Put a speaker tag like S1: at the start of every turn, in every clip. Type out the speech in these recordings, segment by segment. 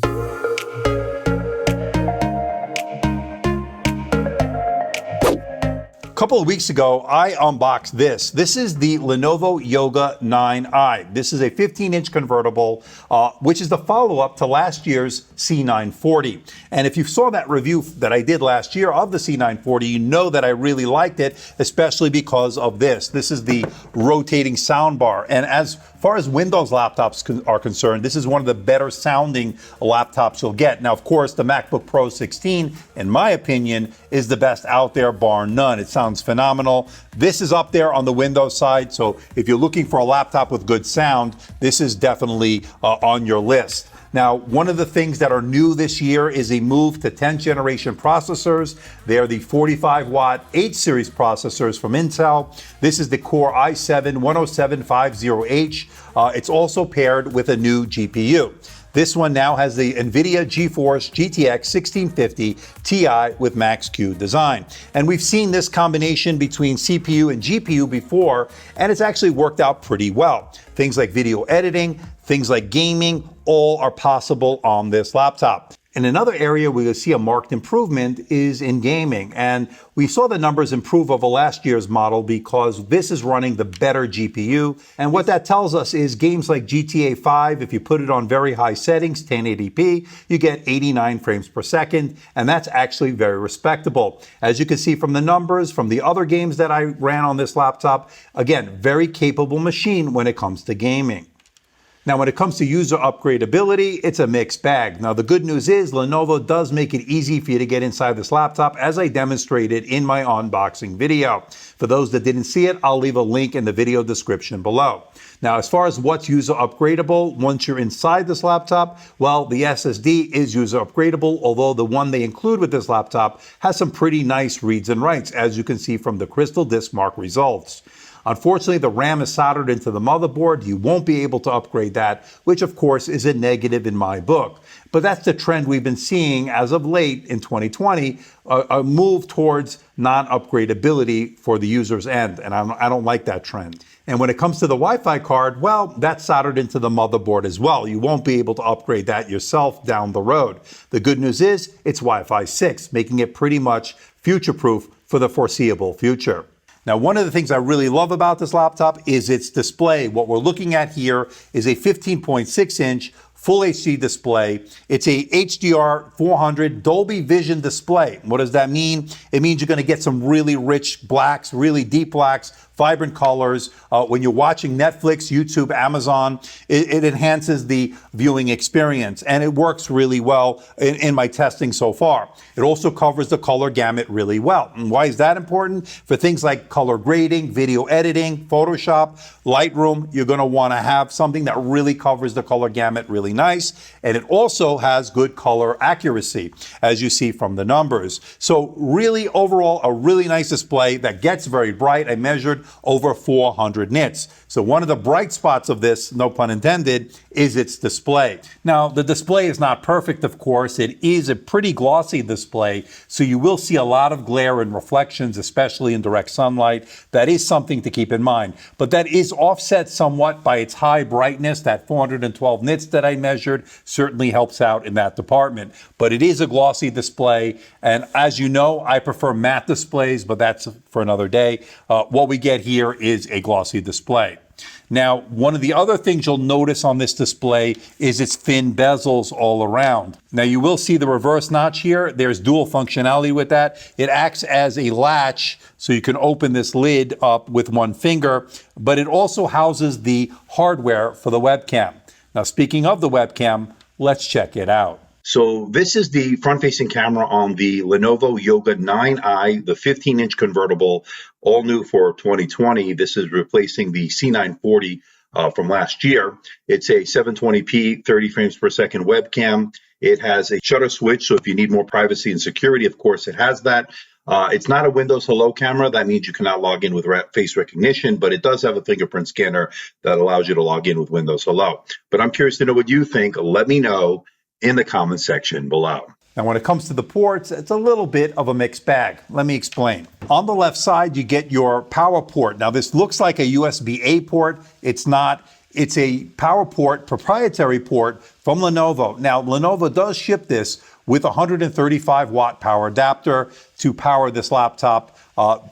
S1: A couple of weeks ago, I unboxed this. This is the Lenovo Yoga 9i. This is a 15-inch convertible, which is the follow-up to last year's C940. And if you saw that review that I did last year of the C940, you know that I really liked it, especially because of this. This is the rotating soundbar. And as far as Windows laptops are concerned, this is one of the better sounding laptops you'll get. Now, of course, the MacBook Pro 16, in my opinion, is the best out there, bar none. It sounds phenomenal. This is up there on the Windows side, so if you're looking for a laptop with good sound, this is definitely on your list. Now, one of the things that are new this year is a move to 10th generation processors. They are the 45-watt 8 series processors from Intel. This is the Core i7-10750H. It's also paired with a new GPU. This one now has the NVIDIA GeForce GTX 1650 Ti with Max-Q design. And we've seen this combination between CPU and GPU before, and it's actually worked out pretty well. Things like video editing, things like gaming, all are possible on this laptop. And another area where you'll see a marked improvement is in gaming. And we saw the numbers improve over last year's model because this is running the better GPU. And what that tells us is games like GTA 5, if you put it on very high settings, 1080p, you get 89 frames per second. And that's actually very respectable. As you can see from the numbers, from the other games that I ran on this laptop, again, very capable machine when it comes to gaming. Now, when it comes to user upgradability, it's a mixed bag. Now, the good news is Lenovo does make it easy for you to get inside this laptop, as I demonstrated in my unboxing video. For those that didn't see it, I'll leave a link in the video description below. Now, as far as what's user upgradable, once you're inside this laptop, well, the SSD is user upgradable, although the one they include with this laptop has some pretty nice reads and writes, as you can see from the Crystal Disk Mark results. Unfortunately, the RAM is soldered into the motherboard. You won't be able to upgrade that, which of course is a negative in my book. But that's the trend we've been seeing as of late in 2020, a move towards non-upgradability for the user's end. And I don't like that trend. And when it comes to the Wi-Fi card, well, that's soldered into the motherboard as well. You won't be able to upgrade that yourself down the road. The good news is it's Wi-Fi 6, making it pretty much future-proof for the foreseeable future. Now, one of the things I really love about this laptop is its display. What we're looking at here is a 15.6-inch Full HD display. It's a HDR 400 Dolby Vision display. What does that mean? It means you're going to get some really rich blacks, really deep blacks, vibrant colors. When you're watching Netflix, YouTube, Amazon, it enhances the viewing experience, and it works really well in my testing so far. It also covers the color gamut really well. And why is that important? For things like color grading, video editing, Photoshop, Lightroom, you're going to want to have something that really covers the color gamut really nice. And it also has good color accuracy, as you see from the numbers. So really, overall, a really nice display that gets very bright. I measured over 400 nits. So one of the bright spots of this, no pun intended, is its display. Now, the display is not perfect, of course. It is a pretty glossy display, so you will see a lot of glare and reflections, especially in direct sunlight. That is something to keep in mind. But that is offset somewhat by its high brightness. That 412 nits that I measured certainly helps out in that department. But it is a glossy display, and as you know, I prefer matte displays, but that's for another day. What we get here is a glossy display. Now, one of the other things you'll notice on this display is its thin bezels all around. Now, you will see the reverse notch here. There's dual functionality with that. It acts as a latch, so you can open this lid up with one finger, but it also houses the hardware for the webcam. Now, speaking of the webcam, let's check it out. So this is the front-facing camera on the Lenovo Yoga 9i, the 15-inch convertible, all new for 2020. This is replacing the C940 from last year. It's a 720p, 30 frames per second webcam. It has a shutter switch, so if you need more privacy and security, of course, it has that. It's not a Windows Hello camera. That means you cannot log in with face recognition, but it does have a fingerprint scanner that allows you to log in with Windows Hello. But I'm curious to know what you think. Let me know in the comment section below. Now, when it comes to the ports, it's a little bit of a mixed bag. Let me explain. On the left side, you get your power port. Now, this looks like a USB-A port. It's not. It's a power port, proprietary port from Lenovo. Now, Lenovo does ship this with a 135 watt power adapter to power this laptop.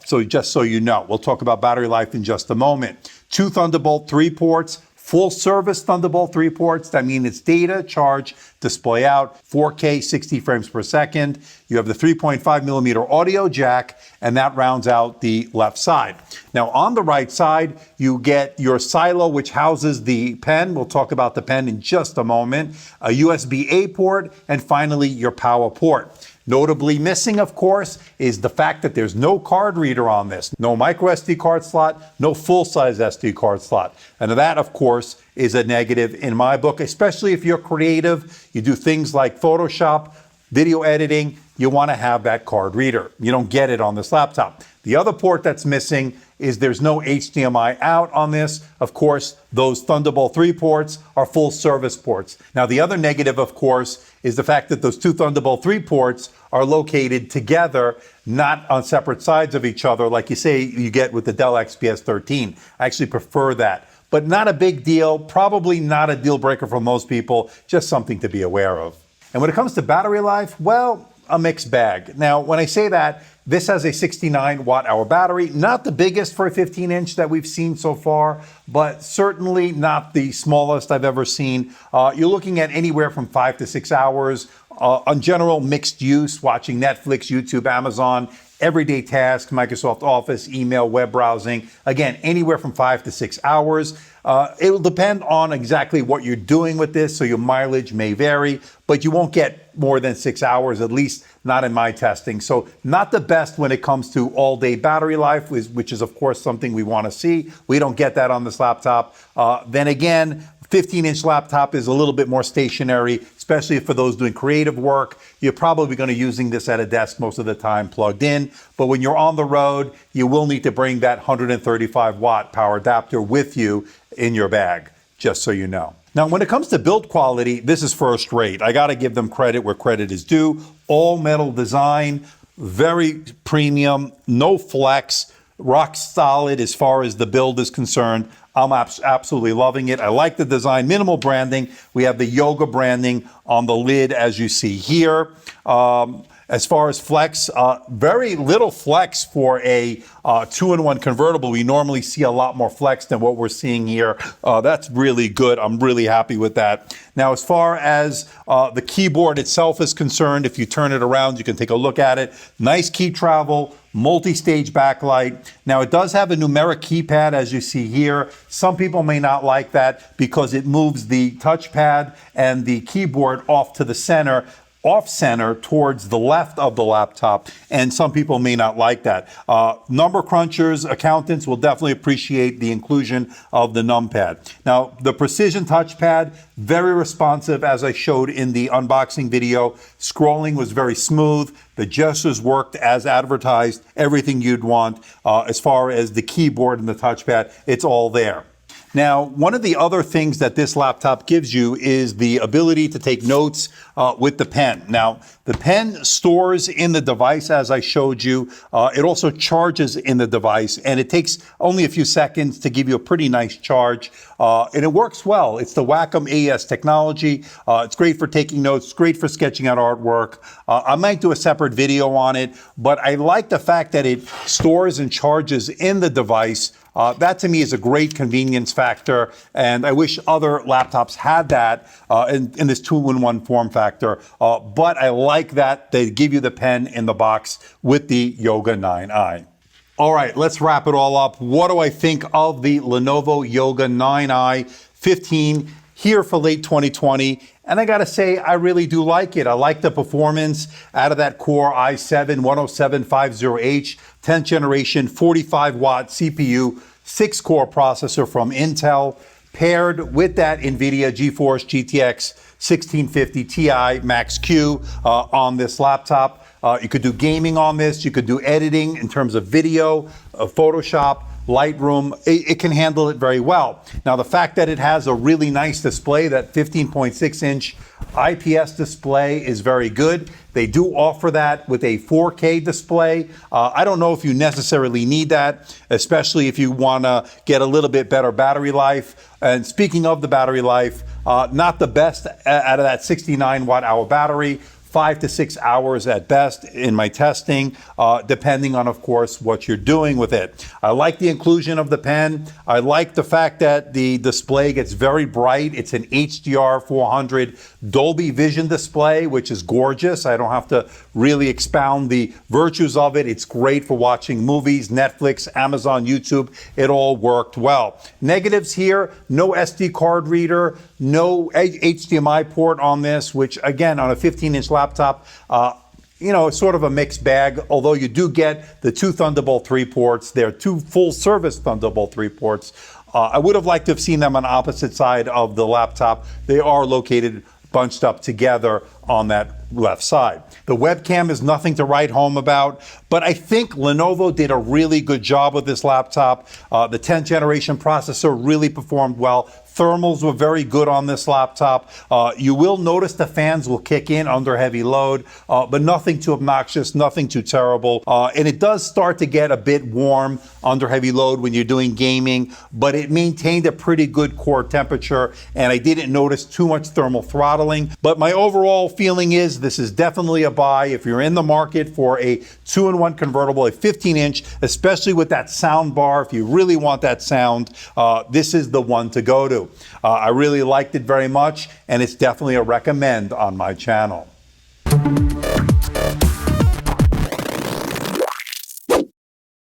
S1: So just so you know, we'll talk about battery life in just a moment. 2 Thunderbolt 3 ports, full service Thunderbolt 3 ports. That means it's data, charge, display out, 4K, 60 frames per second. You have the 3.5 millimeter audio jack, and that rounds out the left side. Now on the right side, you get your silo, which houses the pen. We'll talk about the pen in just a moment. A USB-A port, and finally your power port. Notably missing, of course, is the fact that there's no card reader on this. No micro SD card slot, no full-size SD card slot. And that, of course, is a negative in my book, especially if you're creative, you do things like Photoshop, video editing, you want to have that card reader. You don't get it on this laptop. The other port that's missing is there's no HDMI out on this. Of course, those Thunderbolt 3 ports are full service ports. Now, the other negative, of course, is the fact that those 2 Thunderbolt 3 ports are located together, not on separate sides of each other, like you say you get with the Dell XPS 13. I actually prefer that, but not a big deal, probably not a deal breaker for most people, just something to be aware of. And when it comes to battery life, well, a mixed bag. Now, when I say that, this has a 69 watt hour battery, not the biggest for a 15-inch that we've seen so far, but certainly not the smallest I've ever seen. You're looking at anywhere from 5 to 6 hours. On general mixed use, watching Netflix, YouTube, Amazon, everyday tasks, Microsoft Office, email, web browsing. Again, anywhere from 5 to 6 hours. It will depend on exactly what you're doing with this, so your mileage may vary, but you won't get more than 6 hours, at least not in my testing. So not the best when it comes to all-day battery life, which is, of course, something we want to see. We don't get that on this laptop. Then again, 15-inch laptop is a little bit more stationary, especially for those doing creative work. You're probably going to be using this at a desk most of the time plugged in. But when you're on the road, you will need to bring that 135 watt power adapter with you in your bag, just so you know. Now, when it comes to build quality, this is first rate. I got to give them credit where credit is due. All metal design, very premium, no flex, rock solid as far as the build is concerned. I'm absolutely loving it. I like the design, minimal branding. We have the Yoga branding on the lid, as you see here. As far as flex, very little flex for a 2-in-1 convertible. We normally see a lot more flex than what we're seeing here. That's really good. I'm really happy with that. Now, as far as the keyboard itself is concerned, if you turn it around, you can take a look at it. Nice key travel, multi-stage backlight. Now, it does have a numeric keypad, as you see here. Some people may not like that because it moves the touchpad and the keyboard off to the center, off-center towards the left of the laptop, and some people may not like that. Number crunchers, accountants will definitely appreciate the inclusion of the numpad. Now, the precision touchpad, very responsive, as I showed in the unboxing video. Scrolling was very smooth. The gestures worked as advertised, everything you'd want. As far as the keyboard and the touchpad, it's all there. Now, one of the other things that this laptop gives you is the ability to take notes with the pen. Now, the pen stores in the device, as I showed you. It also charges in the device, and it takes only a few seconds to give you a pretty nice charge. And it works well. It's the Wacom AES technology. It's great for taking notes, great for sketching out artwork. I might do a separate video on it, but I like the fact that it stores and charges in the device. That to me is a great convenience factor, and I wish other laptops had that in this 2-in-1 form factor. But I like that they give you the pen in the box with the Yoga 9i. All right, let's wrap it all up. What do I think of the Lenovo Yoga 9i 15 here for late 2020? And I gotta say, I really do like it. I like the performance out of that Core i7 10750H, 10th generation, 45 watt CPU, 6-core processor from Intel, paired with that NVIDIA GeForce GTX 1650 Ti Max-Q on this laptop. You could do gaming on this. You could do editing in terms of video, Photoshop, Lightroom, it can handle it very well. Now, the fact that it has a really nice display, that 15.6-inch IPS display, is very good. They do offer that with a 4K display. I don't know if you necessarily need that, especially if you want to get a little bit better battery life. And speaking of the battery life, not the best out of that 69 watt-hour battery. 5 to 6 hours at best in my testing, depending on, of course, what you're doing with it. I like the inclusion of the pen. I like the fact that the display gets very bright. It's an HDR 400 Dolby Vision display, which is gorgeous. I don't have to really expound the virtues of it. It's great for watching movies, Netflix, Amazon, YouTube. It all worked well. Negatives here: no SD card reader, no HDMI port on this, which again, on a 15-inch laptop, you know, it's sort of a mixed bag, although you do get the 2 Thunderbolt 3 ports. They're 2 full-service Thunderbolt 3 ports. I would have liked to have seen them on the opposite side of the laptop. They are located bunched up together on that left side. The webcam is nothing to write home about, but I think Lenovo did a really good job with this laptop. The 10th generation processor really performed well. Thermals were very good on this laptop. You will notice the fans will kick in under heavy load, but nothing too obnoxious, nothing too terrible. And it does start to get a bit warm under heavy load when you're doing gaming, but it maintained a pretty good core temperature, and I didn't notice too much thermal throttling. But my overall feeling is this is definitely a buy if you're in the market for a 2-in-1 convertible, a 15-inch, especially with that sound bar. If you really want that sound, this is the one to go to. I really liked it very much, and it's definitely a recommend on my channel.